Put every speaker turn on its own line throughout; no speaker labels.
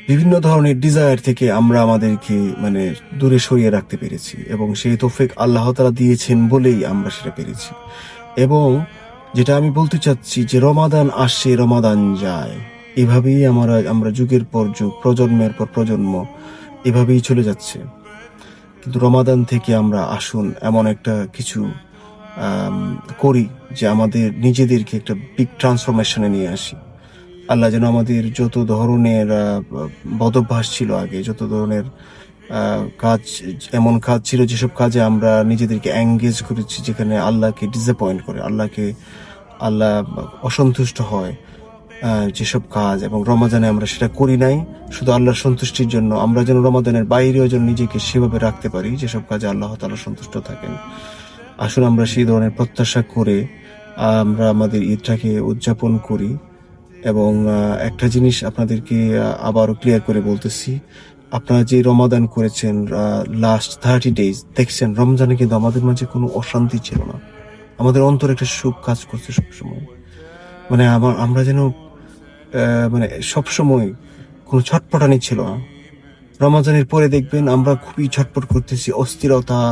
বিভিন্ন ধরনের ডিজায়ার থেকে আমরা আমাদেরকে মানে দূরে সরিয়ে রাখতে পেরেছি, এবং সেই তৌফিক আল্লাহ তাআলা দিয়েছেন বলেই আমরা সেটা পেরেছি। এবং যেটা আমি বলতে চাচ্ছি যে রমাদান আসে রমাদান যায়, এভাবেই আমরা যুগের পর যুগ, প্রজন্মের পর প্রজন্ম এভাবেই চলে যাচ্ছে। কিন্তু রমাদান থেকে আমরা আসুন এমন একটা কিছু করি যে আমাদের নিজেদেরকে একটা বিগ ট্রান্সফরমেশনে নিয়ে আসি। আল্লাহ যেন আমাদের যত ধরনের বদভ্যাস ছিল আগে, যত ধরনের কাজ, এমন কাজ ছিল যেসব কাজে আমরা নিজেদেরকে এঙ্গেজ করেছি, যেখানে আল্লাহকে ডিসঅ্যাপয়েন্ট করে, আল্লাহ অসন্তুষ্ট হয় যেসব কাজ, এবং রমাদানে আমরা সেটা করি নাই শুধু আল্লাহর সন্তুষ্টির জন্য, আমরা যেন রমাদানের বাইরেও যেন নিজেকে সেভাবে রাখতে পারি যেসব কাজে আল্লাহ তাআলা সন্তুষ্ট থাকেন। আসুন আমরা সেই ধরনের প্রত্যাশা করে আমরা আমাদের ঈদটাকে উদযাপন করি। এবং একটা জিনিস আপনাদেরকে আবারও ক্লিয়ার করে বলতেছি, আপনারা যে রমাদান করেছেন লাস্ট 30 days, দেখছেন রমজানে কিন্তু আমাদের মাঝে কোনো অশান্তি ছিল না, আমাদের অন্তরে একটা সুখ কাজ করছে সবসময়। মানে আমরা যেন মানে সবসময় কোনো ছটপটানি ছিল না। রমাজানের পরে দেখবেন আমরা খুবই ছটপট করতেছি, অস্থিরতা,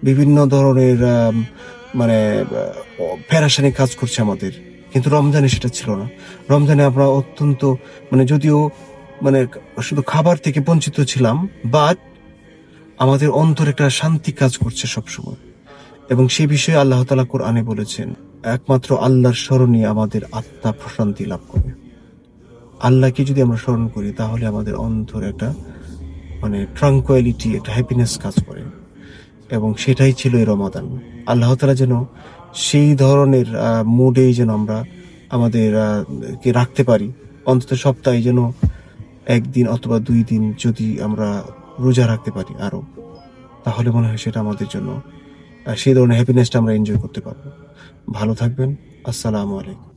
বিভিন্ন ধরনের মানে প্যারাশানি কাজ করছে আমাদের, কিন্তু রমজানে সেটা ছিল না। রমজানে আমরা অত্যন্ত মানে যদিও মানে শুধু খাবার থেকে বঞ্চিত ছিলাম, বাট আমাদের অন্তরে একটা শান্তি কাজ করছে সবসময়। এবং সেই বিষয়ে আল্লাহ তাআলা কোরআনে বলেছেন, একমাত্র আল্লাহর স্মরণে আমাদের আত্মা প্রশান্তি লাভ করে। আল্লাহকে যদি আমরা স্মরণ করি তাহলে আমাদের অন্তরে একটা মানে ট্রাঙ্কুয়ালিটি, একটা হ্যাপিনেস কাজ করে, এবং সেটাই ছিল এই রমাদান। আল্লাহ তাআলা যেন সেই ধরনের মুডেই যেন আমরা আমাদের কে রাখতে পারি, অন্তত সপ্তাহে যেন একদিন অথবা 2 দিন যদি আমরা রোজা রাখতে পারি আরো, তাহলে মনে হয় সেটা আমাদের জন্য সেই ধরনের হ্যাপিনেসটা আমরা এনজয় করতে পারবো। ভালো থাকবেন। আসসালামু আলাইকুম।